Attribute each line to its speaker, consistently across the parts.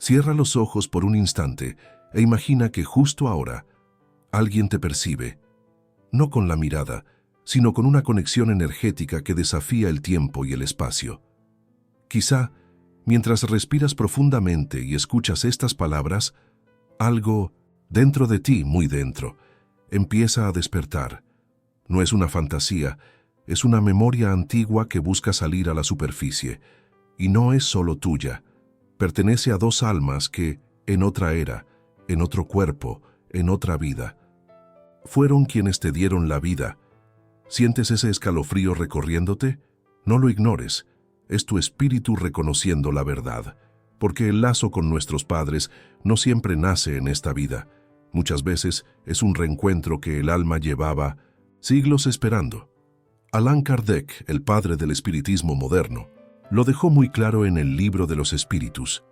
Speaker 1: Cierra los ojos por un instante e imagina que justo ahora alguien te percibe, no con la mirada, sino con una conexión energética que desafía el tiempo y el espacio. Quizá, mientras respiras profundamente y escuchas estas palabras, algo dentro de ti, muy dentro, empieza a despertar. No es una fantasía, es una memoria antigua que busca salir a la superficie, y no es solo tuya. Pertenece a dos almas que, en otra era, en otro cuerpo, en otra vida, fueron quienes te dieron la vida. ¿Sientes ese escalofrío recorriéndote? No lo ignores, es tu espíritu reconociendo la verdad, porque el lazo con nuestros padres no siempre nace en esta vida. Muchas veces es un reencuentro que el alma llevaba siglos esperando. Allan Kardec, el padre del espiritismo moderno, lo dejó muy claro en el Libro de los Espíritus.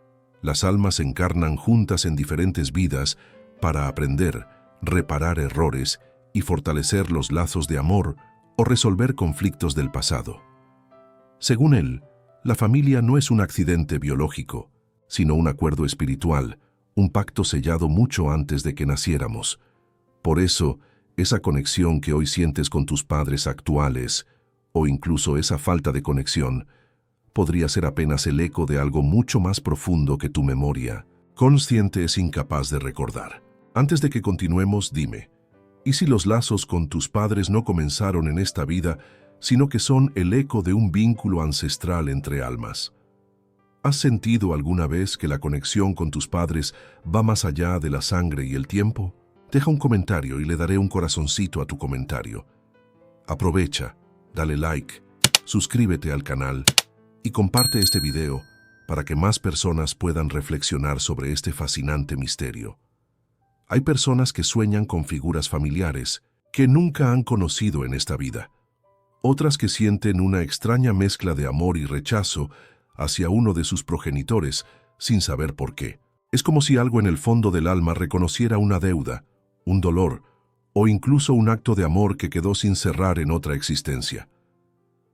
Speaker 1: Las almas se encarnan juntas en diferentes vidas para aprender, reparar errores y fortalecer los lazos de amor o resolver conflictos del pasado. Según él, la familia no es un accidente biológico, sino un acuerdo espiritual, un pacto sellado mucho antes de que naciéramos. Por eso, esa conexión que hoy sientes con tus padres actuales, o incluso esa falta de conexión, podría ser apenas el eco de algo mucho más profundo que tu memoria consciente es incapaz de recordar. Antes de que continuemos, dime, ¿y si los lazos con tus padres no comenzaron en esta vida, sino que son el eco de un vínculo ancestral entre almas? ¿Has sentido alguna vez que la conexión con tus padres va más allá de la sangre y el tiempo? Deja un comentario y le daré un corazoncito a tu comentario. Aprovecha, dale like, suscríbete al canal y comparte este video para que más personas puedan reflexionar sobre este fascinante misterio. Hay personas que sueñan con figuras familiares que nunca han conocido en esta vida. Otras que sienten una extraña mezcla de amor y rechazo hacia uno de sus progenitores sin saber por qué. Es como si algo en el fondo del alma reconociera una deuda, un dolor o incluso un acto de amor que quedó sin cerrar en otra existencia.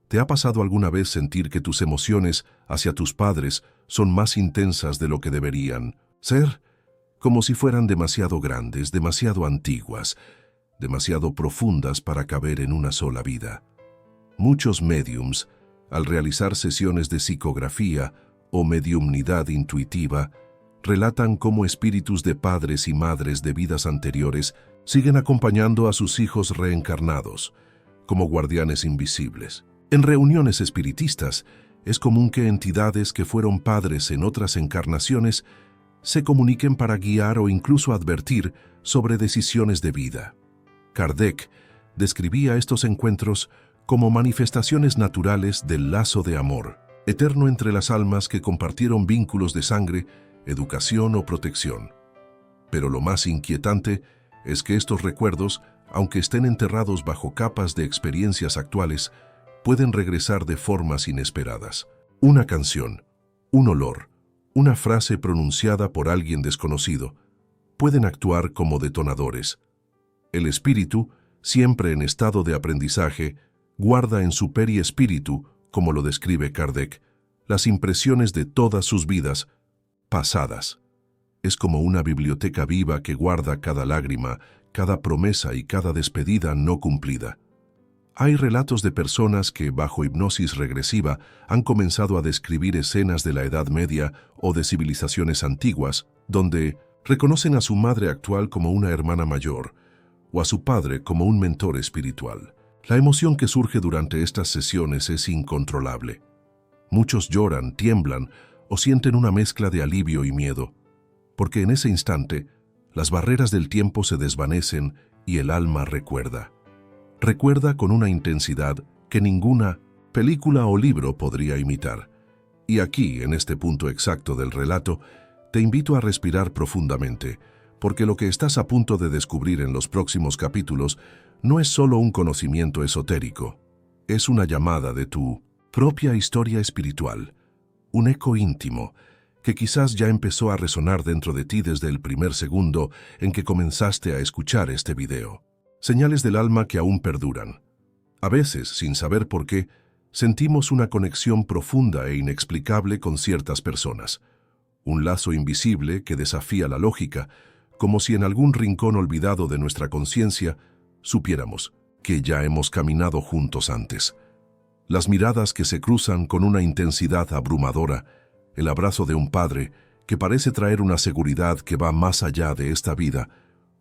Speaker 1: ¿Te ha pasado alguna vez sentir que tus emociones hacia tus padres son más intensas de lo que deberían ser? Como si fueran demasiado grandes, demasiado antiguas, demasiado profundas para caber en una sola vida. Muchos médiums, al realizar sesiones de psicografía o mediumnidad intuitiva, relatan cómo espíritus de padres y madres de vidas anteriores siguen acompañando a sus hijos reencarnados, como guardianes invisibles. En reuniones espiritistas, es común que entidades que fueron padres en otras encarnaciones se comuniquen para guiar o incluso advertir sobre decisiones de vida. Kardec describía estos encuentros como manifestaciones naturales del lazo de amor, eterno entre las almas que compartieron vínculos de sangre, educación o protección. Pero lo más inquietante es que estos recuerdos, aunque estén enterrados bajo capas de experiencias actuales, pueden regresar de formas inesperadas. Una canción, un olor, una frase pronunciada por alguien desconocido, pueden actuar como detonadores. El espíritu, siempre en estado de aprendizaje, guarda en su periespíritu, como lo describe Kardec, las impresiones de todas sus vidas pasadas. Es como una biblioteca viva que guarda cada lágrima, cada promesa y cada despedida no cumplida. Hay relatos de personas que, bajo hipnosis regresiva, han comenzado a describir escenas de la Edad Media o de civilizaciones antiguas, donde reconocen a su madre actual como una hermana mayor, o a su padre como un mentor espiritual. La emoción que surge durante estas sesiones es incontrolable. Muchos lloran, tiemblan o sienten una mezcla de alivio y miedo, porque en ese instante las barreras del tiempo se desvanecen y el alma recuerda. Recuerda con una intensidad que ninguna película o libro podría imitar. Y aquí, en este punto exacto del relato, te invito a respirar profundamente, porque lo que estás a punto de descubrir en los próximos capítulos no es solo un conocimiento esotérico, es una llamada de tu propia historia espiritual, un eco íntimo que quizás ya empezó a resonar dentro de ti desde el primer segundo en que comenzaste a escuchar este video. Señales del alma que aún perduran. A veces, sin saber por qué, sentimos una conexión profunda e inexplicable con ciertas personas. un lazo invisible que desafía la lógica, como si en algún rincón olvidado de nuestra conciencia supiéramos que ya hemos caminado juntos antes. Las miradas que se cruzan con una intensidad abrumadora, el abrazo de un padre que parece traer una seguridad que va más allá de esta vida,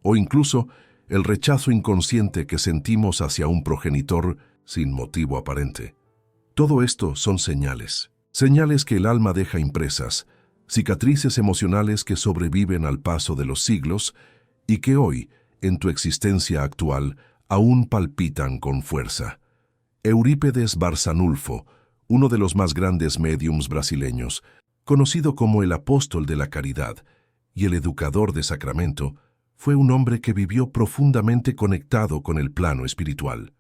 Speaker 1: o incluso el rechazo inconsciente que sentimos hacia un progenitor sin motivo aparente. Todo esto son señales, señales que el alma deja impresas, cicatrices emocionales que sobreviven al paso de los siglos y que hoy, en tu existencia actual, aún palpitan con fuerza. Eurípedes Barçanulfo, uno de los más grandes médiums brasileños, conocido como el apóstol de la caridad y el educador de Sacramento, fue un hombre que vivió profundamente conectado con el plano espiritual.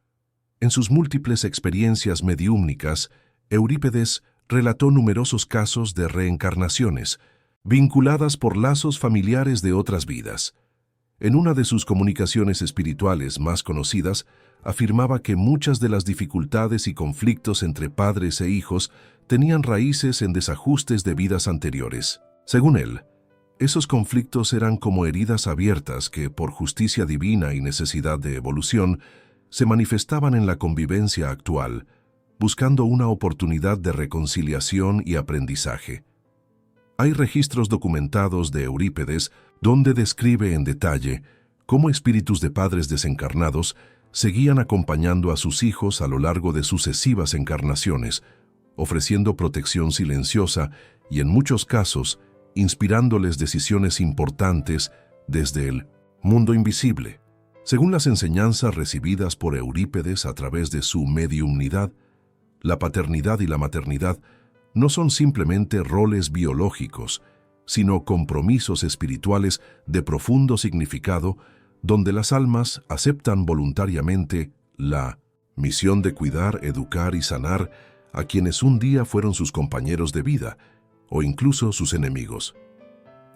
Speaker 1: En sus múltiples experiencias mediúmnicas, Eurípedes relató numerosos casos de reencarnaciones, vinculadas por lazos familiares de otras vidas. En una de sus comunicaciones espirituales más conocidas, afirmaba que muchas de las dificultades y conflictos entre padres e hijos tenían raíces en desajustes de vidas anteriores. Según él, esos conflictos eran como heridas abiertas que, por justicia divina y necesidad de evolución, se manifestaban en la convivencia actual, buscando una oportunidad de reconciliación y aprendizaje. Hay registros documentados de Eurípedes donde describe en detalle cómo espíritus de padres desencarnados seguían acompañando a sus hijos a lo largo de sucesivas encarnaciones, ofreciendo protección silenciosa y, en muchos casos, inspirándoles decisiones importantes desde el mundo invisible. Según las enseñanzas recibidas por Eurípedes a través de su mediumnidad, la paternidad y la maternidad no son simplemente roles biológicos, sino compromisos espirituales de profundo significado donde las almas aceptan voluntariamente la misión de cuidar, educar y sanar a quienes un día fueron sus compañeros de vida o incluso sus enemigos.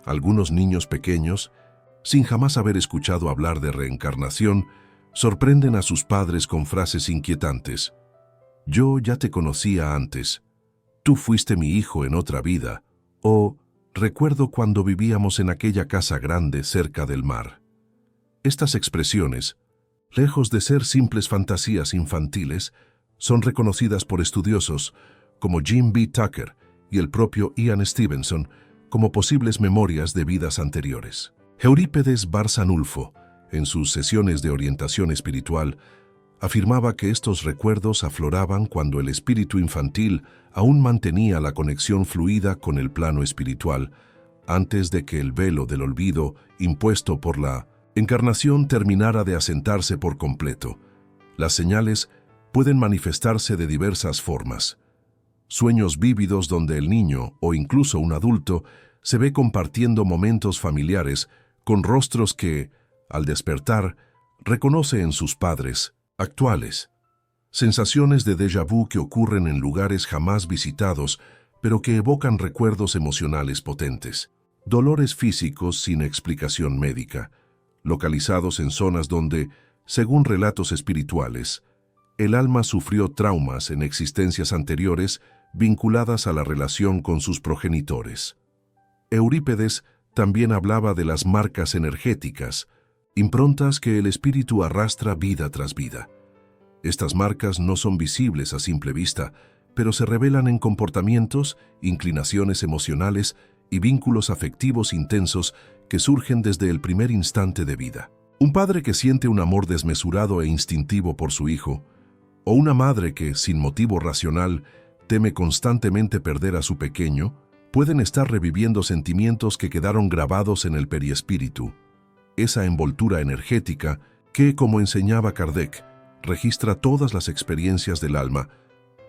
Speaker 1: Algunos niños pequeños, sin jamás haber escuchado hablar de reencarnación, sorprenden a sus padres con frases inquietantes. «Yo ya te conocía antes», «Tú fuiste mi hijo en otra vida», o «Recuerdo cuando vivíamos en aquella casa grande cerca del mar». Estas expresiones, lejos de ser simples fantasías infantiles, son reconocidas por estudiosos como Jim B. Tucker y el propio Ian Stevenson como posibles memorias de vidas anteriores. Eurípedes Barçanulfo, en sus sesiones de orientación espiritual, afirmaba que estos recuerdos afloraban cuando el espíritu infantil aún mantenía la conexión fluida con el plano espiritual, antes de que el velo del olvido impuesto por la encarnación terminara de asentarse por completo. Las señales pueden manifestarse de diversas formas. Sueños vívidos donde el niño, o incluso un adulto, se ve compartiendo momentos familiares con rostros que, al despertar, reconoce en sus padres actuales. Sensaciones de déjà vu que ocurren en lugares jamás visitados, pero que evocan recuerdos emocionales potentes. Dolores físicos sin explicación médica, localizados en zonas donde, según relatos espirituales, el alma sufrió traumas en existencias anteriores vinculadas a la relación con sus progenitores. Eurípedes también hablaba de las marcas energéticas, improntas que el espíritu arrastra vida tras vida. Estas marcas no son visibles a simple vista, pero se revelan en comportamientos, inclinaciones emocionales y vínculos afectivos intensos que surgen desde el primer instante de vida. Un padre que siente un amor desmesurado e instintivo por su hijo, o una madre que, sin motivo racional, teme constantemente perder a su pequeño, pueden estar reviviendo sentimientos que quedaron grabados en el periespíritu. Esa envoltura energética que, como enseñaba Kardec, registra todas las experiencias del alma,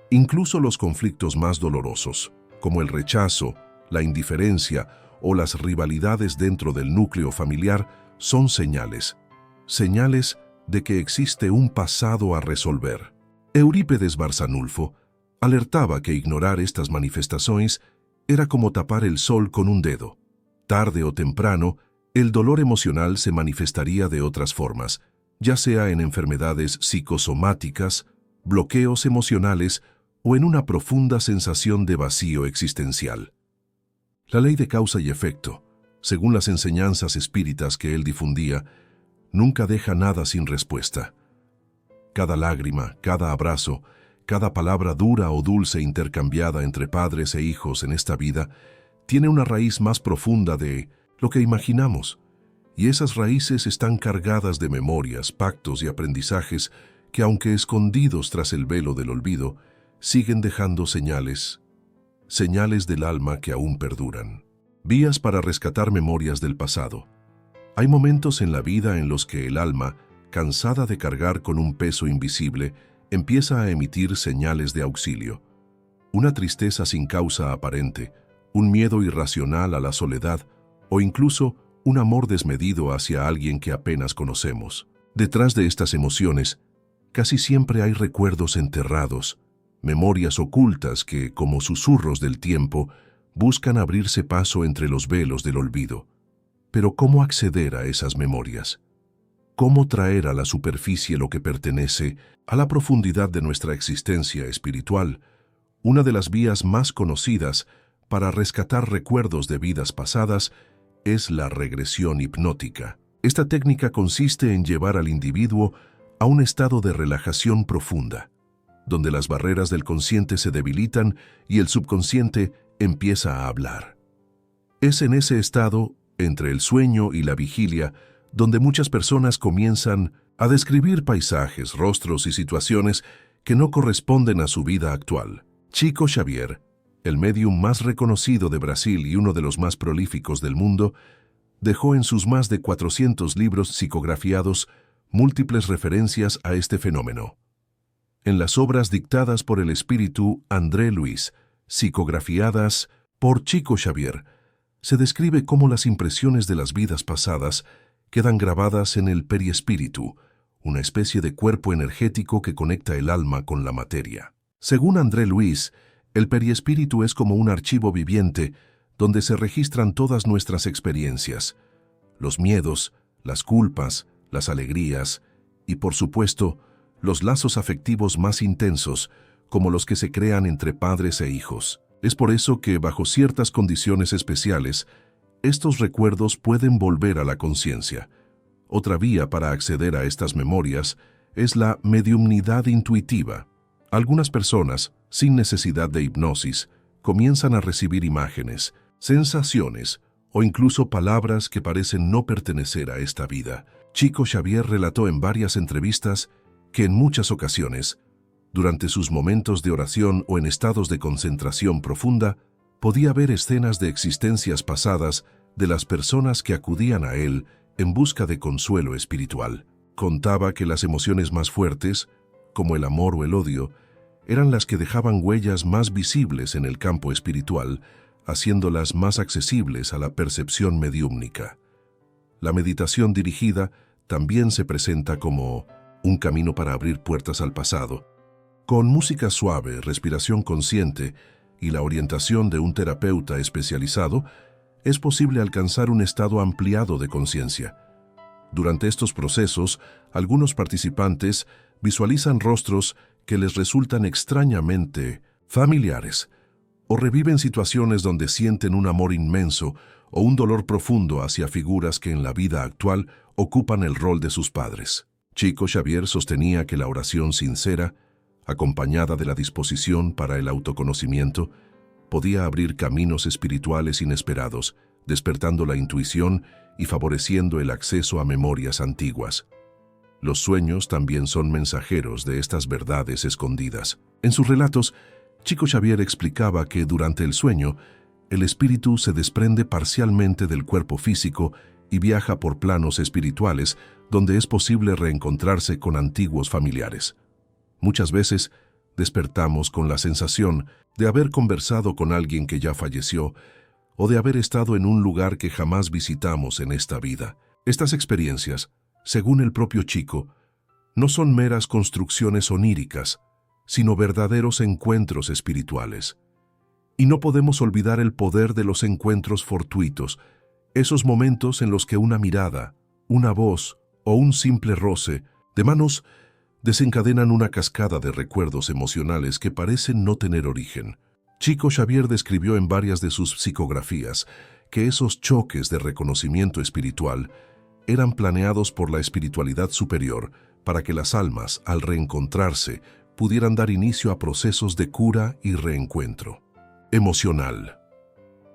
Speaker 1: incluso los conflictos más dolorosos, como el rechazo, la indiferencia o las rivalidades dentro del núcleo familiar, son señales de que existe un pasado a resolver. Eurípedes Barçanulfo alertaba que ignorar estas manifestaciones era como tapar el sol con un dedo. Tarde o temprano, el dolor emocional se manifestaría de otras formas, ya sea en enfermedades psicosomáticas, bloqueos emocionales o en una profunda sensación de vacío existencial. La ley de causa y efecto, según las enseñanzas espíritas que él difundía, nunca deja nada sin respuesta. Cada lágrima, cada abrazo, cada palabra dura o dulce intercambiada entre padres e hijos en esta vida tiene una raíz más profunda de lo que imaginamos, y esas raíces están cargadas de memorias, pactos y aprendizajes que, aunque escondidos tras el velo del olvido, siguen dejando señales del alma que aún perduran. Vías para rescatar memorias del pasado. Hay momentos en la vida en los que el alma, cansada de cargar con un peso invisible, empieza a emitir señales de auxilio. Una tristeza sin causa aparente, un miedo irracional a la soledad o incluso un amor desmedido hacia alguien que apenas conocemos. Detrás de estas emociones, casi siempre hay recuerdos enterrados, memorias ocultas que, como susurros del tiempo, buscan abrirse paso entre los velos del olvido. Pero ¿cómo acceder a esas memorias? ¿Cómo traer a la superficie lo que pertenece a la profundidad de nuestra existencia espiritual? Una de las vías más conocidas para rescatar recuerdos de vidas pasadas es la regresión hipnótica. Esta técnica consiste en llevar al individuo a un estado de relajación profunda, donde las barreras del consciente se debilitan y el subconsciente empieza a hablar. Es en ese estado, entre el sueño y la vigilia, donde muchas personas comienzan a describir paisajes, rostros y situaciones que no corresponden a su vida actual. Chico Xavier, el médium más reconocido de Brasil y uno de los más prolíficos del mundo, dejó en sus más de 400 libros psicografiados múltiples referencias a este fenómeno. En las obras dictadas por el espíritu André Luis, psicografiadas por Chico Xavier, se describe cómo las impresiones de las vidas pasadas quedan grabadas en el periespíritu, una especie de cuerpo energético que conecta el alma con la materia. Según André Luis, el periespíritu es como un archivo viviente donde se registran todas nuestras experiencias, los miedos, las culpas, las alegrías y, por supuesto, los lazos afectivos más intensos, como los que se crean entre padres e hijos. Es por eso que, bajo ciertas condiciones especiales, estos recuerdos pueden volver a la conciencia. Otra vía para acceder a estas memorias es la mediumnidad intuitiva. Algunas personas, sin necesidad de hipnosis, comienzan a recibir imágenes, sensaciones o incluso palabras que parecen no pertenecer a esta vida. Chico Xavier relató en varias entrevistas que en muchas ocasiones, durante sus momentos de oración o en estados de concentración profunda, podía ver escenas de existencias pasadas de las personas que acudían a él en busca de consuelo espiritual. Contaba que las emociones más fuertes, como el amor o el odio, eran las que dejaban huellas más visibles en el campo espiritual, haciéndolas más accesibles a la percepción mediúmnica. La meditación dirigida también se presenta como un camino para abrir puertas al pasado. Con música suave, respiración consciente y la orientación de un terapeuta especializado, es posible alcanzar un estado ampliado de conciencia. Durante estos procesos, algunos participantes visualizan rostros que les resultan extrañamente familiares o reviven situaciones donde sienten un amor inmenso o un dolor profundo hacia figuras que en la vida actual ocupan el rol de sus padres. Chico Xavier sostenía que la oración sincera, acompañada de la disposición para el autoconocimiento, podía abrir caminos espirituales inesperados, despertando la intuición y favoreciendo el acceso a memorias antiguas. Los sueños también son mensajeros de estas verdades escondidas. En sus relatos, Chico Xavier explicaba que durante el sueño, el espíritu se desprende parcialmente del cuerpo físico y viaja por planos espirituales donde es posible reencontrarse con antiguos familiares. Muchas veces despertamos con la sensación de haber conversado con alguien que ya falleció o de haber estado en un lugar que jamás visitamos en esta vida. Estas experiencias, según el propio Chico, no son meras construcciones oníricas, sino verdaderos encuentros espirituales. Y no podemos olvidar el poder de los encuentros fortuitos, esos momentos en los que una mirada, una voz o un simple roce de manos desencadenan una cascada de recuerdos emocionales que parecen no tener origen. Chico Xavier describió en varias de sus psicografías que esos choques de reconocimiento espiritual eran planeados por la espiritualidad superior para que las almas, al reencontrarse, pudieran dar inicio a procesos de cura y reencuentro emocional.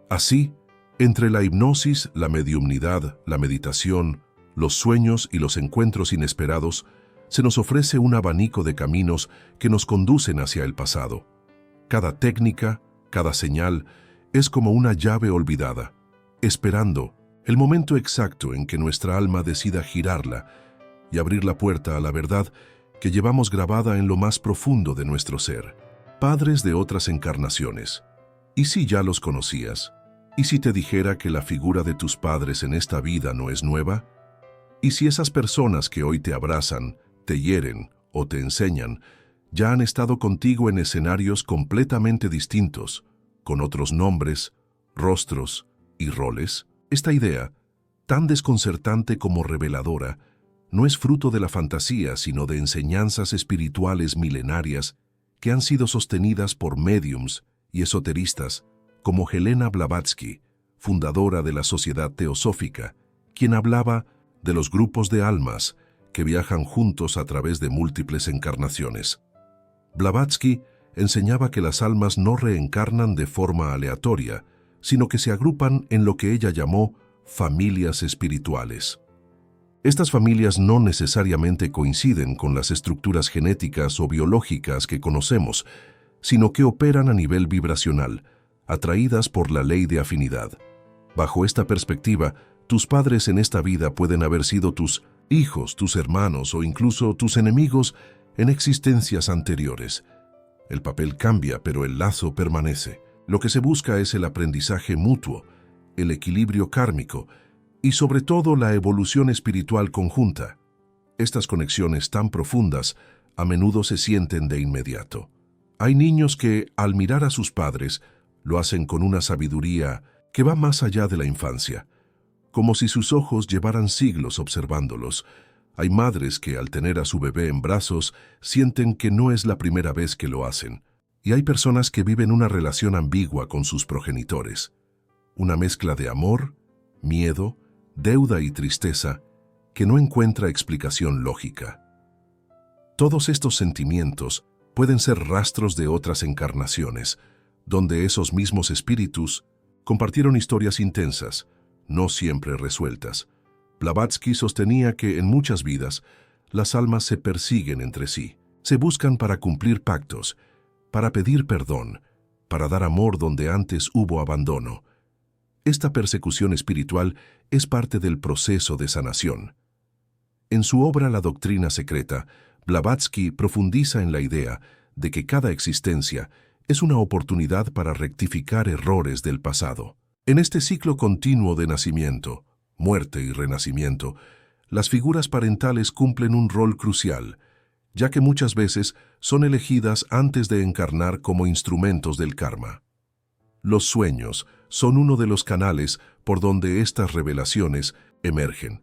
Speaker 1: Así, entre la hipnosis, la mediumnidad, la meditación, los sueños y los encuentros inesperados, se nos ofrece un abanico de caminos que nos conducen hacia el pasado. Cada técnica, cada señal, es como una llave olvidada, esperando el momento exacto en que nuestra alma decida girarla y abrir la puerta a la verdad que llevamos grabada en lo más profundo de nuestro ser. Padres de otras encarnaciones. ¿Y si ya los conocías? ¿Y si te dijera que la figura de tus padres en esta vida no es nueva? ¿Y si esas personas que hoy te abrazan, te hieren o te enseñan, ya han estado contigo en escenarios completamente distintos, con otros nombres, rostros y roles? Esta idea, tan desconcertante como reveladora, no es fruto de la fantasía, sino de enseñanzas espirituales milenarias que han sido sostenidas por médiums y esoteristas como Helena Blavatsky, fundadora de la Sociedad Teosófica, quien hablaba de los grupos de almas que viajan juntos a través de múltiples encarnaciones. Blavatsky enseñaba que las almas no reencarnan de forma aleatoria, sino que se agrupan en lo que ella llamó familias espirituales. Estas familias no necesariamente coinciden con las estructuras genéticas o biológicas que conocemos, sino que operan a nivel vibracional, atraídas por la ley de afinidad. Bajo esta perspectiva, tus padres en esta vida pueden haber sido tus hijos, tus hermanos o incluso tus enemigos en existencias anteriores. El papel cambia, pero el lazo permanece. Lo que se busca es el aprendizaje mutuo, el equilibrio kármico y sobre todo la evolución espiritual conjunta. Estas conexiones tan profundas a menudo se sienten de inmediato. Hay niños que, al mirar a sus padres, lo hacen con una sabiduría que va más allá de la infancia, como si sus ojos llevaran siglos observándolos. Hay madres que, al tener a su bebé en brazos, sienten que no es la primera vez que lo hacen. Y hay personas que viven una relación ambigua con sus progenitores. Una mezcla de amor, miedo, deuda y tristeza que no encuentra explicación lógica. Todos estos sentimientos pueden ser rastros de otras encarnaciones, donde esos mismos espíritus compartieron historias intensas, no siempre resueltas. Blavatsky sostenía que en muchas vidas las almas se persiguen entre sí, se buscan para cumplir pactos, para pedir perdón, para dar amor donde antes hubo abandono. Esta persecución espiritual es parte del proceso de sanación. En su obra La doctrina secreta, Blavatsky profundiza en la idea de que cada existencia es una oportunidad para rectificar errores del pasado. En este ciclo continuo de nacimiento, muerte y renacimiento, las figuras parentales cumplen un rol crucial, ya que muchas veces son elegidas antes de encarnar como instrumentos del karma. Los sueños son uno de los canales por donde estas revelaciones emergen.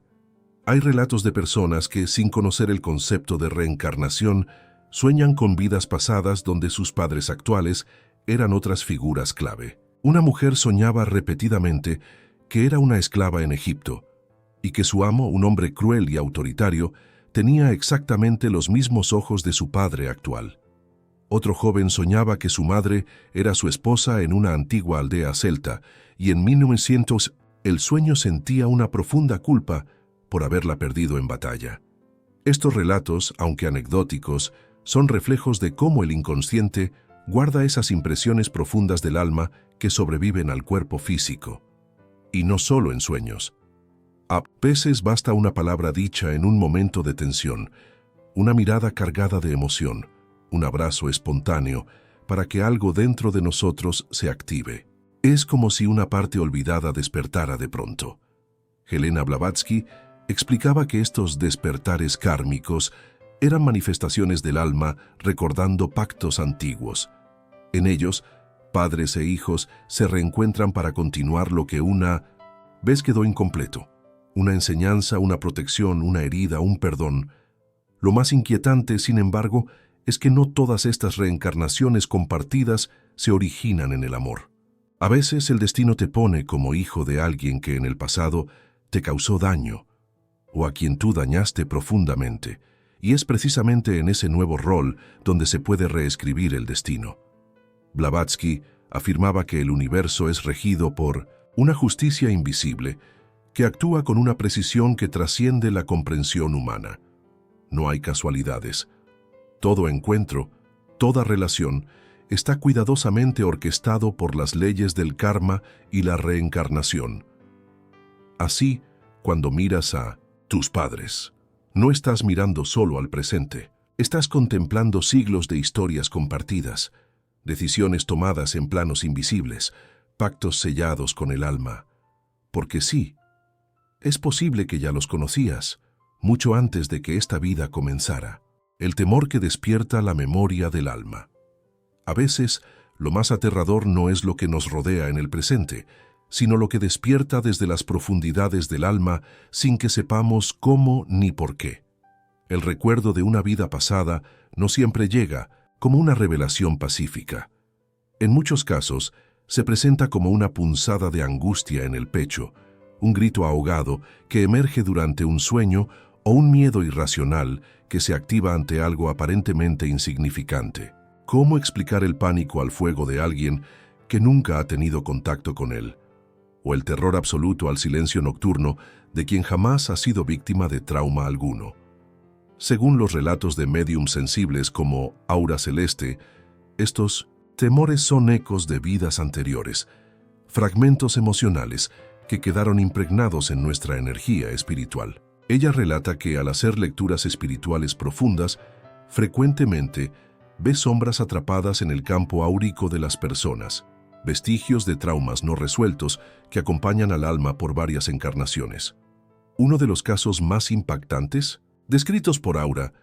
Speaker 1: Hay relatos de personas que, sin conocer el concepto de reencarnación, sueñan con vidas pasadas donde sus padres actuales eran otras figuras clave. Una mujer soñaba repetidamente que era una esclava en Egipto y que su amo, un hombre cruel y autoritario, tenía exactamente los mismos ojos de su padre actual. Otro joven soñaba que su madre era su esposa en una antigua aldea celta y en 1900 el sueño sentía una profunda culpa por haberla perdido en batalla. Estos relatos, aunque anecdóticos, son reflejos de cómo el inconsciente guarda esas impresiones profundas del alma que sobreviven al cuerpo físico. Y no solo en sueños. A veces basta una palabra dicha en un momento de tensión, una mirada cargada de emoción, un abrazo espontáneo, para que algo dentro de nosotros se active. Es como si una parte olvidada despertara de pronto. Helena Blavatsky explicaba que estos despertares kármicos eran manifestaciones del alma recordando pactos antiguos. En ellos, padres e hijos se reencuentran para continuar lo que una vez quedó incompleto. Una enseñanza, una protección, una herida, un perdón. Lo más inquietante, sin embargo, es que no todas estas reencarnaciones compartidas se originan en el amor. A veces el destino te pone como hijo de alguien que en el pasado te causó daño, o a quien tú dañaste profundamente, y es precisamente en ese nuevo rol donde se puede reescribir el destino. Blavatsky afirmaba que el universo es regido por una justicia invisible que actúa con una precisión que trasciende la comprensión humana. No hay casualidades. Todo encuentro, toda relación, está cuidadosamente orquestado por las leyes del karma y la reencarnación. Así, cuando miras a tus padres, no estás mirando solo al presente, estás contemplando siglos de historias compartidas, decisiones tomadas en planos invisibles, pactos sellados con el alma. Porque sí, es posible que ya los conocías, mucho antes de que esta vida comenzara. El temor que despierta la memoria del alma. A veces, lo más aterrador no es lo que nos rodea en el presente, sino lo que despierta desde las profundidades del alma sin que sepamos cómo ni por qué. El recuerdo de una vida pasada no siempre llega como una revelación pacífica. En muchos casos, se presenta como una punzada de angustia en el pecho, un grito ahogado que emerge durante un sueño o un miedo irracional que se activa ante algo aparentemente insignificante. ¿Cómo explicar el pánico al fuego de alguien que nunca ha tenido contacto con él? O el terror absoluto al silencio nocturno de quien jamás ha sido víctima de trauma alguno. Según los relatos de médiums sensibles como Aura Celeste, estos temores son ecos de vidas anteriores, fragmentos emocionales que quedaron impregnados en nuestra energía espiritual. Ella relata que al hacer lecturas espirituales profundas, frecuentemente ve sombras atrapadas en el campo áurico de las personas, vestigios de traumas no resueltos que acompañan al alma por varias encarnaciones. Uno de los casos más impactantes, descritos por Aura,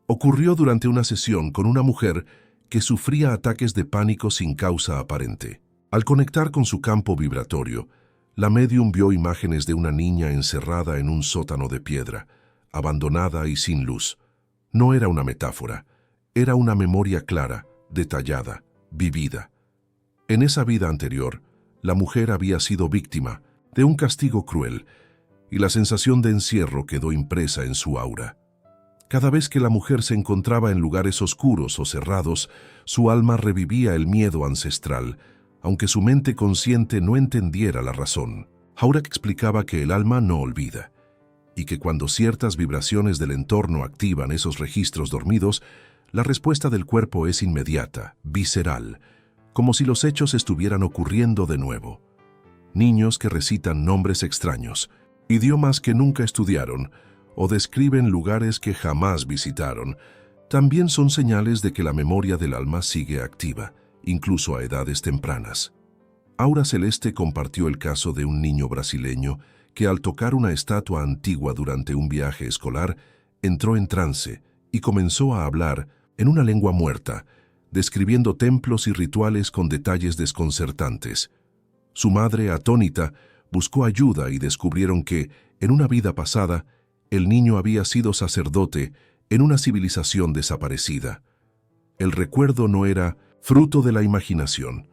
Speaker 1: ocurrió durante una sesión con una mujer que sufría ataques de pánico sin causa aparente. Al conectar con su campo vibratorio, la médium vio imágenes de una niña encerrada en un sótano de piedra, abandonada y sin luz. No era una metáfora, era una memoria clara, detallada, vivida. En esa vida anterior, la mujer había sido víctima de un castigo cruel y la sensación de encierro quedó impresa en su aura. Cada vez que la mujer se encontraba en lugares oscuros o cerrados, su alma revivía el miedo ancestral, aunque su mente consciente no entendiera la razón. Aura explicaba que el alma no olvida, y que cuando ciertas vibraciones del entorno activan esos registros dormidos, la respuesta del cuerpo es inmediata, visceral, como si los hechos estuvieran ocurriendo de nuevo. Niños que recitan nombres extraños, idiomas que nunca estudiaron, o describen lugares que jamás visitaron, también son señales de que la memoria del alma sigue activa, incluso a edades tempranas. Aura Celeste compartió el caso de un niño brasileño que al tocar una estatua antigua durante un viaje escolar, entró en trance y comenzó a hablar en una lengua muerta, describiendo templos y rituales con detalles desconcertantes. Su madre, atónita, buscó ayuda y descubrieron que, en una vida pasada, el niño había sido sacerdote en una civilización desaparecida. El recuerdo no era fruto de la imaginación.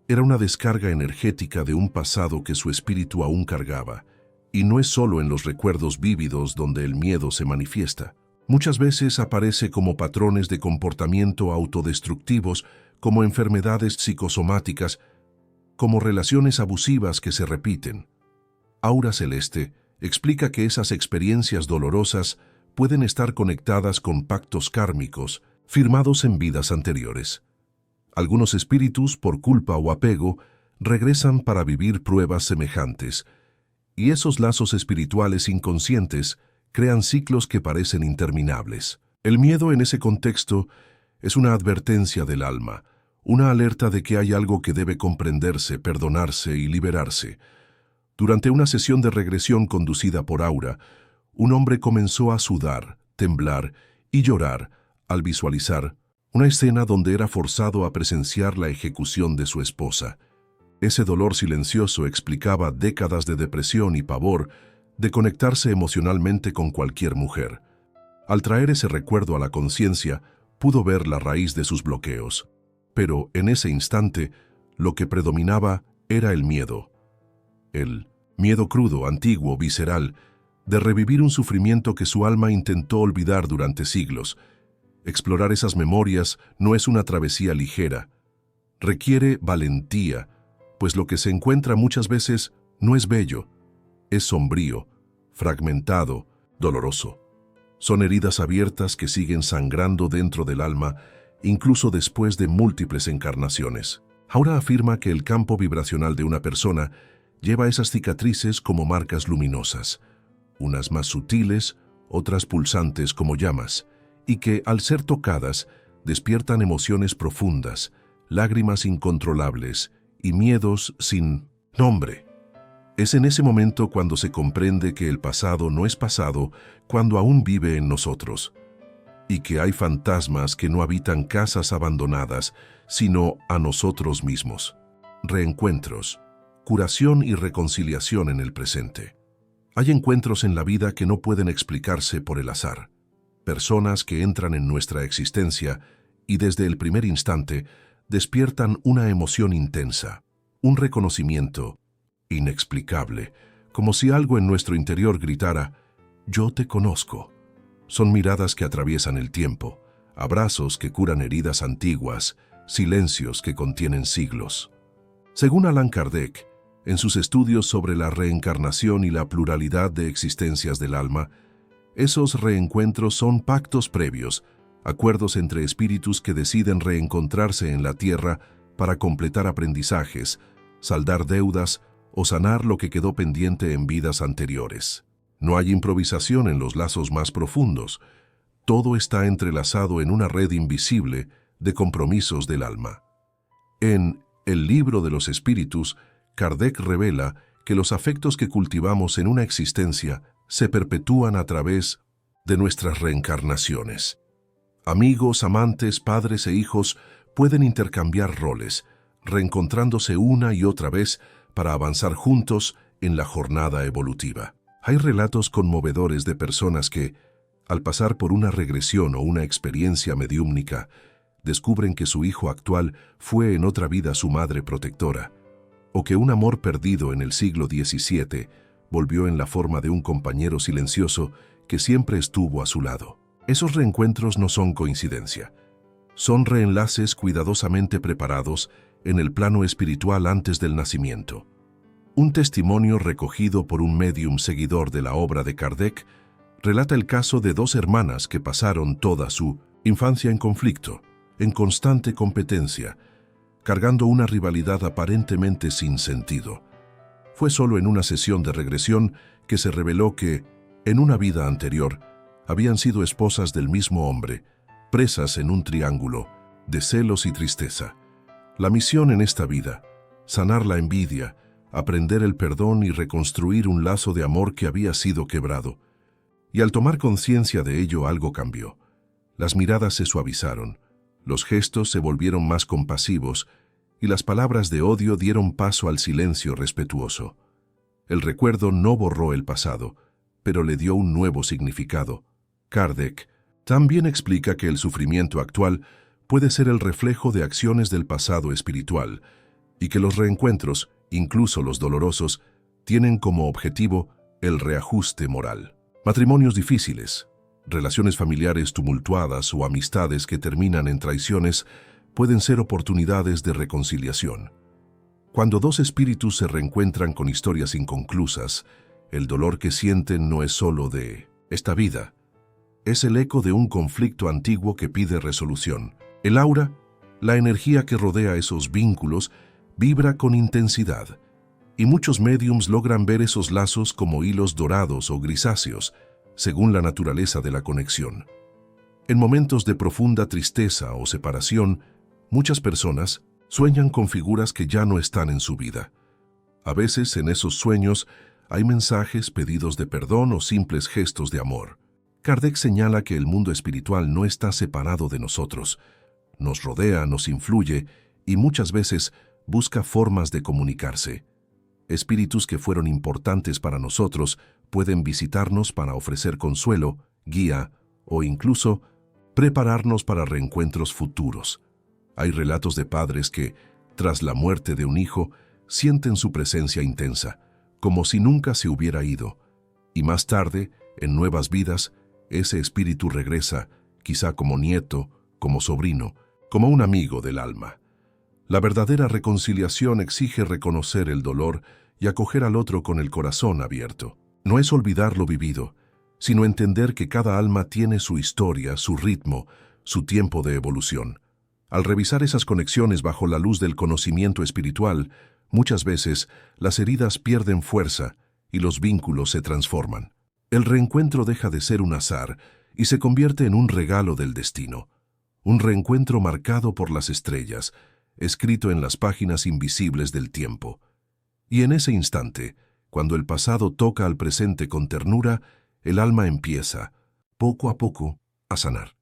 Speaker 1: Era una descarga energética de un pasado que su espíritu aún cargaba. Y no es solo en los recuerdos vívidos donde el miedo se manifiesta. Muchas veces aparece como patrones de comportamiento autodestructivos, como enfermedades psicosomáticas, como relaciones abusivas que se repiten. Aura Celeste explica que esas experiencias dolorosas pueden estar conectadas con pactos kármicos firmados en vidas anteriores. Algunos espíritus, por culpa o apego, regresan para vivir pruebas semejantes, y esos lazos espirituales inconscientes crean ciclos que parecen interminables. El miedo en ese contexto es una advertencia del alma, una alerta de que hay algo que debe comprenderse, perdonarse y liberarse. Durante una sesión de regresión conducida por Aura, un hombre comenzó a sudar, temblar y llorar al visualizar una escena donde era forzado a presenciar la ejecución de su esposa. Ese dolor silencioso explicaba décadas de depresión y pavor de conectarse emocionalmente con cualquier mujer. Al traer ese recuerdo a la conciencia, pudo ver la raíz de sus bloqueos. Pero en ese instante, lo que predominaba era el miedo. El miedo crudo, antiguo, visceral, de revivir un sufrimiento que su alma intentó olvidar durante siglos. Explorar esas memorias no es una travesía ligera. Requiere valentía, pues lo que se encuentra muchas veces no es bello, es sombrío, fragmentado, doloroso. Son heridas abiertas que siguen sangrando dentro del alma, incluso después de múltiples encarnaciones. Ahora afirma que el campo vibracional de una persona lleva esas cicatrices como marcas luminosas, unas más sutiles, otras pulsantes como llamas, y que, al ser tocadas, despiertan emociones profundas, lágrimas incontrolables y miedos sin nombre. Es en ese momento cuando se comprende que el pasado no es pasado cuando aún vive en nosotros, y que hay fantasmas que no habitan casas abandonadas, sino a nosotros mismos. Reencuentros, curación y reconciliación en el presente. Hay encuentros en la vida que no pueden explicarse por el azar. Personas que entran en nuestra existencia y desde el primer instante despiertan una emoción intensa, un reconocimiento inexplicable, como si algo en nuestro interior gritara, «Yo te conozco». Son miradas que atraviesan el tiempo, abrazos que curan heridas antiguas, silencios que contienen siglos. Según Allan Kardec, en sus estudios sobre la reencarnación y la pluralidad de existencias del alma, esos reencuentros son pactos previos, acuerdos entre espíritus que deciden reencontrarse en la tierra para completar aprendizajes, saldar deudas o sanar lo que quedó pendiente en vidas anteriores. No hay improvisación en los lazos más profundos. Todo está entrelazado en una red invisible de compromisos del alma. En El libro de los espíritus, Kardec revela que los afectos que cultivamos en una existencia se perpetúan a través de nuestras reencarnaciones. Amigos, amantes, padres e hijos pueden intercambiar roles, reencontrándose una y otra vez para avanzar juntos en la jornada evolutiva. Hay relatos conmovedores de personas que, al pasar por una regresión o una experiencia mediúmnica, descubren que su hijo actual fue en otra vida su madre protectora, o que un amor perdido en el siglo XVII volvió en la forma de un compañero silencioso que siempre estuvo a su lado. Esos reencuentros no son coincidencia. Son reenlaces cuidadosamente preparados en el plano espiritual antes del nacimiento. Un testimonio recogido por un médium seguidor de la obra de Kardec relata el caso de dos hermanas que pasaron toda su infancia en conflicto, en constante competencia, cargando una rivalidad aparentemente sin sentido. Fue solo en una sesión de regresión que se reveló que, en una vida anterior, habían sido esposas del mismo hombre, presas en un triángulo de celos y tristeza. La misión en esta vida, sanar la envidia, aprender el perdón y reconstruir un lazo de amor que había sido quebrado. Y al tomar conciencia de ello algo cambió. Las miradas se suavizaron, los gestos se volvieron más compasivos y las palabras de odio dieron paso al silencio respetuoso. El recuerdo no borró el pasado, pero le dio un nuevo significado. Kardec también explica que el sufrimiento actual puede ser el reflejo de acciones del pasado espiritual y que los reencuentros, incluso los dolorosos, tienen como objetivo el reajuste moral. Matrimonios difíciles, relaciones familiares tumultuadas o amistades que terminan en traiciones pueden ser oportunidades de reconciliación. Cuando dos espíritus se reencuentran con historias inconclusas, el dolor que sienten no es solo de esta vida, es el eco de un conflicto antiguo que pide resolución. El aura, la energía que rodea esos vínculos, vibra con intensidad, y muchos médiums logran ver esos lazos como hilos dorados o grisáceos, según la naturaleza de la conexión. En momentos de profunda tristeza o separación, muchas personas sueñan con figuras que ya no están en su vida. A veces en esos sueños hay mensajes, pedidos de perdón o simples gestos de amor. Kardec señala que el mundo espiritual no está separado de nosotros. Nos rodea, nos influye y muchas veces busca formas de comunicarse. Espíritus que fueron importantes para nosotros pueden visitarnos para ofrecer consuelo, guía o incluso prepararnos para reencuentros futuros. Hay relatos de padres que, tras la muerte de un hijo, sienten su presencia intensa, como si nunca se hubiera ido. Y más tarde, en nuevas vidas, ese espíritu regresa, quizá como nieto, como sobrino, como un amigo del alma. La verdadera reconciliación exige reconocer el dolor y acoger al otro con el corazón abierto. No es olvidar lo vivido, sino entender que cada alma tiene su historia, su ritmo, su tiempo de evolución. Al revisar esas conexiones bajo la luz del conocimiento espiritual, muchas veces las heridas pierden fuerza y los vínculos se transforman. El reencuentro deja de ser un azar y se convierte en un regalo del destino. Un reencuentro marcado por las estrellas, escrito en las páginas invisibles del tiempo. Y en ese instante, cuando el pasado toca al presente con ternura, el alma empieza, poco a poco, a sanar.